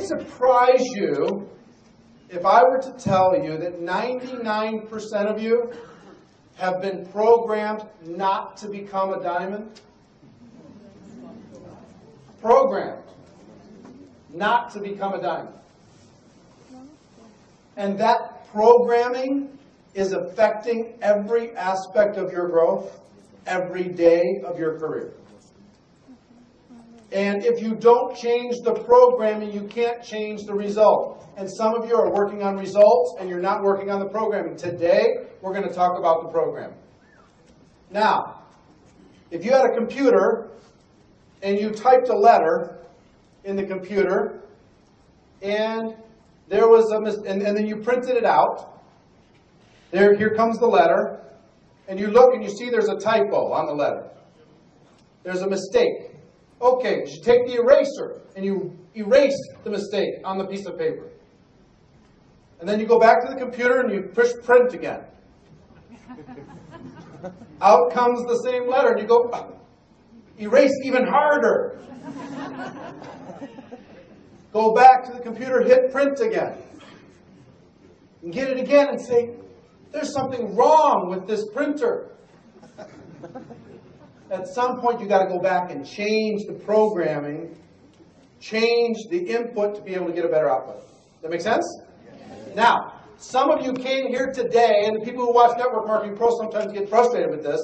it surprise you if I were to tell you that 99% of you have been programmed not to become a diamond? Programmed not to become a diamond. And that programming is affecting every aspect of your growth, every day of your career. And if you don't change the programming, you can't change the result. And some of you are working on results and you're not working on the programming. Today, we're going to talk about the programming. Now, if you had a computer and you typed a letter in the computer and there was and then you printed it out, here comes the letter, and you look and you see there's a typo on the letter. There's a mistake. Okay, you take the eraser and you erase the mistake on the piece of paper. And then you go back to the computer and you push print again. Out comes the same letter and you go, erase even harder. Go back to the computer, hit print again. And get it again and say, there's something wrong with this printer. At some point, you've got to go back and change the programming, change the input to be able to get a better output. Does that make sense? Yes. Now, some of you came here today, and the people who watch Network Marketing Pro sometimes get frustrated with this.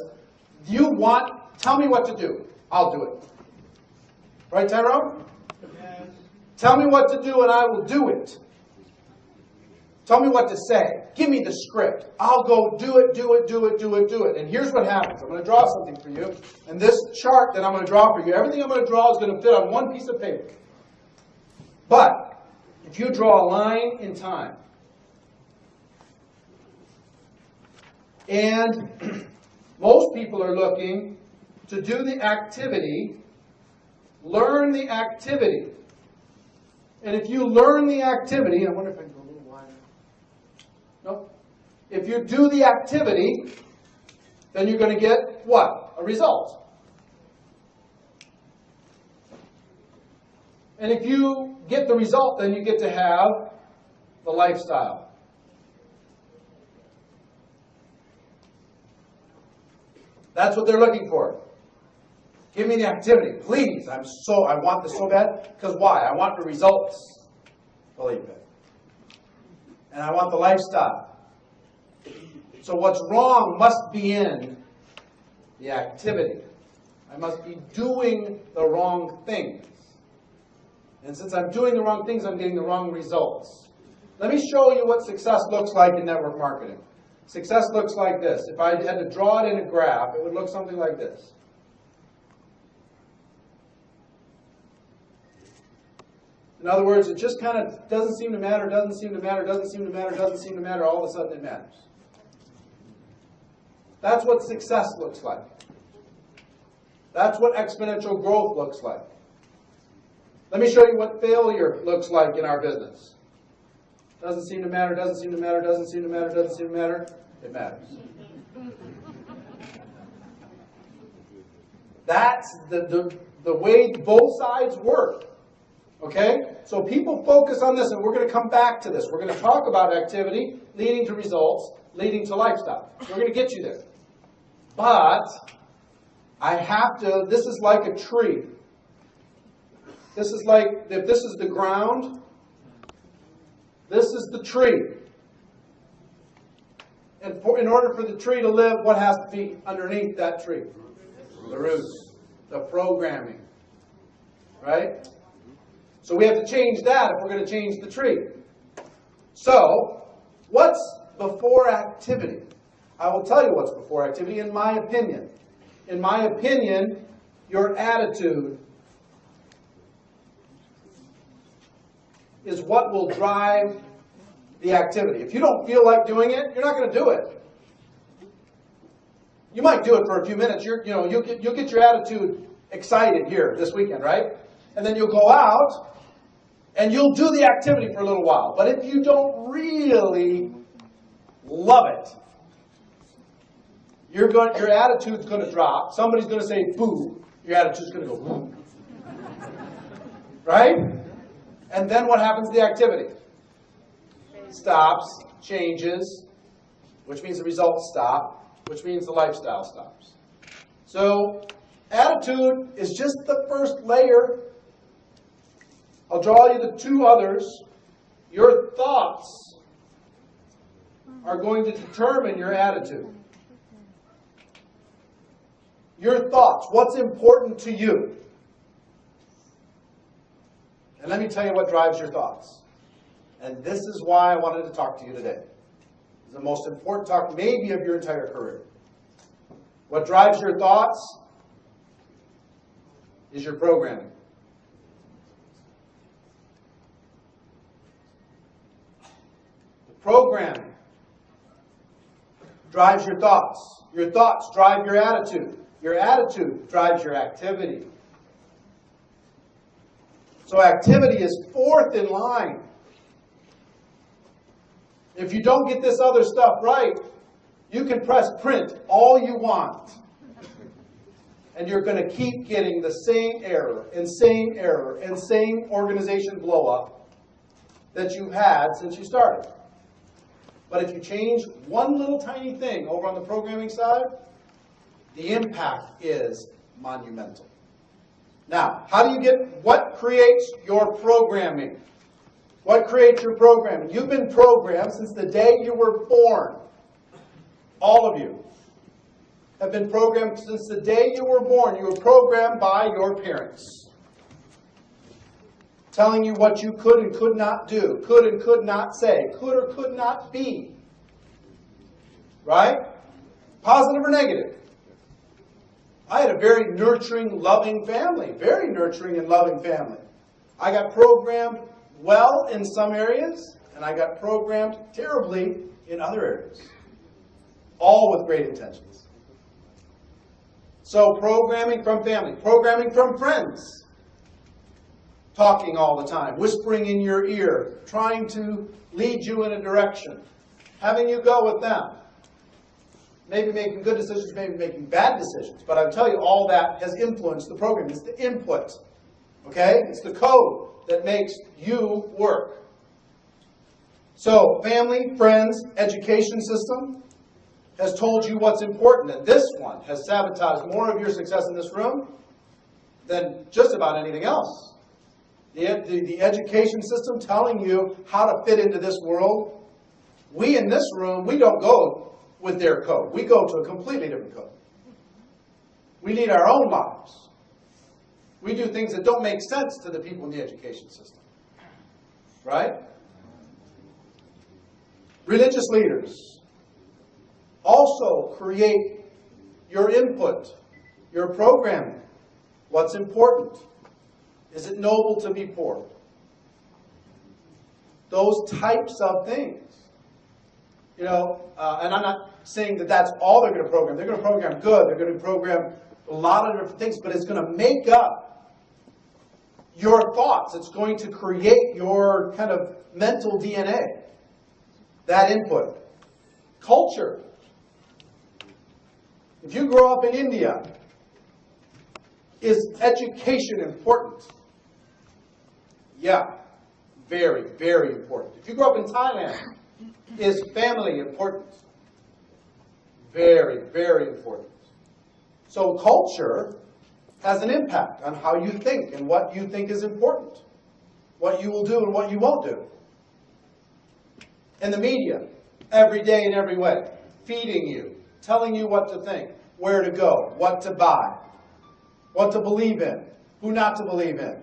Tell me what to do. I'll do it. Right, Tyrone? Yes. Tell me what to do, and I will do it. Tell me what to say. Give me the script. I'll go do it, do it, do it, do it, do it. And here's what happens. I'm going to draw something for you. And this chart that I'm going to draw for you, everything I'm going to draw is going to fit on one piece of paper. But if you draw a line in time, and most people are looking to do the activity, learn the activity. And if you learn the activity, I wonder if I can go a little wider. No. If you do the activity, then you're going to get what? A result. And if you get the result, then you get to have the lifestyle. That's what they're looking for. Give me the activity, please. I want this so bad. Because why? I want the results. Believe it. And I want the lifestyle. So what's wrong must be in the activity. I must be doing the wrong things. And since I'm doing the wrong things, I'm getting the wrong results. Let me show you what success looks like in network marketing. Success looks like this. If I had to draw it in a graph, it would look something like this. In other words, it just kind of doesn't seem to matter, doesn't seem to matter, doesn't seem to matter, doesn't seem to matter, all of a sudden it matters. That's what success looks like. That's what exponential growth looks like. Let me show you what failure looks like in our business. Doesn't seem to matter, doesn't seem to matter, doesn't seem to matter, doesn't seem to matter. It matters. That's the way both sides work. Okay? So people focus on this, and we're going to come back to this. We're going to talk about activity leading to results, leading to lifestyle. We're going to get you there. But I have to, this is like a tree. This is like, if this is the ground, this is the tree. And in order for the tree to live, what has to be underneath that tree? The roots, the programming. Right? So we have to change that if we're going to change the tree. So, what's before activity? I will tell you what's before activity in my opinion. In my opinion, your attitude is what will drive the activity. If you don't feel like doing it, you're not going to do it. You might do it for a few minutes. You'll get your attitude excited here this weekend, right? And then you'll go out and you'll do the activity for a little while. But if you don't really love it, your attitude's going to drop. Somebody's going to say boo. Your attitude's going to go boom. Right? And then what happens to the activity? Stops, changes, which means the results stop, which means the lifestyle stops. So attitude is just the first layer. I'll draw you the two others. Your thoughts are going to determine your attitude. Your thoughts, what's important to you? And let me tell you what drives your thoughts. And this is why I wanted to talk to you today. It's the most important talk maybe of your entire career. What drives your thoughts is your programming. The programming drives your thoughts. Your thoughts drive your attitude. Your attitude drives your activity. So activity is fourth in line. If you don't get this other stuff right, you can press print all you want. And you're going to keep getting the same error, and same organization blow up that you've had since you started. But if you change one little tiny thing over on the programming side, the impact is monumental. Now, how do you get, what creates your programming? What creates your programming? You've been programmed since the day you were born. All of you have been programmed since the day you were born. You were programmed by your parents, telling you what you could and could not do, could and could not say, could or could not be. Right? Positive or negative? I had a very nurturing, loving family. Very nurturing and loving family. I got programmed well in some areas, and I got programmed terribly in other areas. All with great intentions. So programming from family, programming from friends. Talking all the time, whispering in your ear, trying to lead you in a direction. Having you go with them. Maybe making good decisions, maybe making bad decisions. But I'll tell you, all that has influenced the program. It's the input. Okay? It's the code that makes you work. So, family, friends, education system has told you what's important. And this one has sabotaged more of your success in this room than just about anything else. The education system telling you how to fit into this world. We in this room, we don't go with their code. We go to a completely different code. We lead our own lives. We do things that don't make sense to the people in the education system. Right? Religious leaders also create your input, your programming. What's important? Is it noble to be poor? Those types of things. You know, and I'm not saying that that's all they're going to program. They're going to program good. They're going to program a lot of different things, but it's going to make up your thoughts. It's going to create your kind of mental DNA. That input. Culture. If you grow up in India, is education important? Yeah, very, very important. If you grow up in Thailand, is family important? Very, very important. So culture has an impact on how you think and what you think is important. What you will do and what you won't do. And the media, every day in every way, feeding you, telling you what to think, where to go, what to buy, what to believe in, who not to believe in.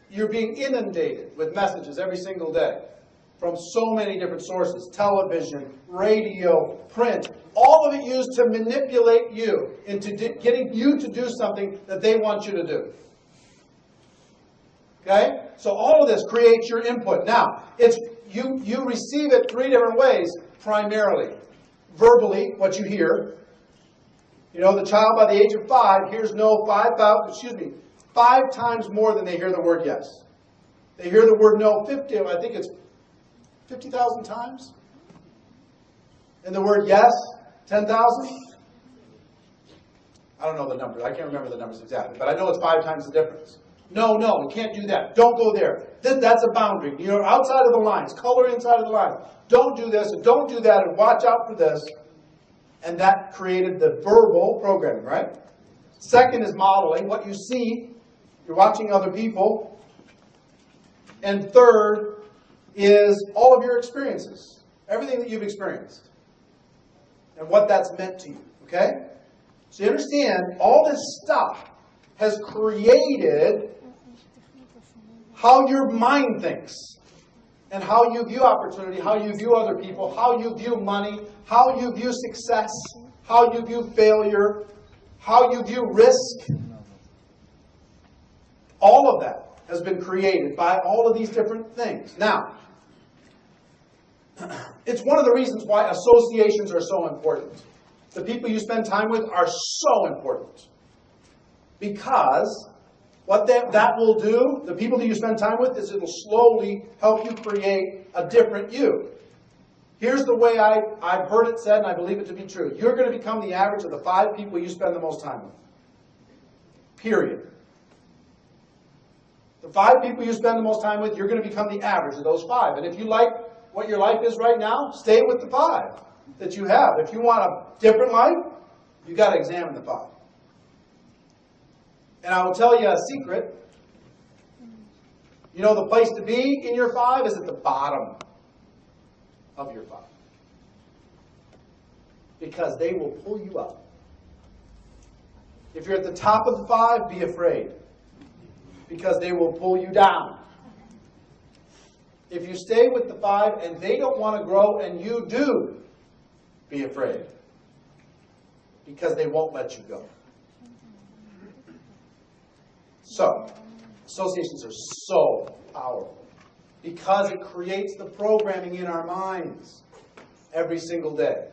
You're being inundated with messages every single day from so many different sources, television, radio, print, all of it used to manipulate you into getting you to do something that they want you to do. Okay? So all of this creates your input. Now, it's you receive it three different ways, primarily. Verbally, what you hear. You know, the child by the age of 5 hears no 5 times more than they hear the word yes. They hear the word no 50,000 times. And the word yes, 10,000? I don't know the numbers. I can't remember the numbers exactly. But I know it's 5 times the difference. No, no, we can't do that. Don't go there. That's a boundary. You're outside of the lines. Color inside of the lines. Don't do this and don't do that and watch out for this. And that created the verbal programming, right? Second is modeling. What you see, you're watching other people. And third is all of your experiences. Everything that you've experienced. And what that's meant to you. Okay? So you understand, all this stuff has created how your mind thinks. And how you view opportunity, how you view other people, how you view money, how you view success, how you view failure, how you view risk. All of that has been created by all of these different things. Now, it's one of the reasons why associations are so important. The people you spend time with are so important. Because what that will do, the people that you spend time with, is it'll slowly help you create a different you. Here's the way I've heard it said, and I believe it to be true. You're going to become the average of the 5 people you spend the most time with. Period. The 5 people you spend the most time with, you're going to become the average of those 5. And if you like what your life is right now, stay with the 5 that you have. If you want a different life, you've got to examine the 5. And I will tell you a secret. You know, the place to be in your 5 is at the bottom of your 5. Because they will pull you up. If you're at the top of the 5, be afraid. Because they will pull you down. If you stay with the 5 and they don't want to grow and you do, be afraid. Because they won't let you go. So, associations are so powerful because it creates the programming in our minds every single day.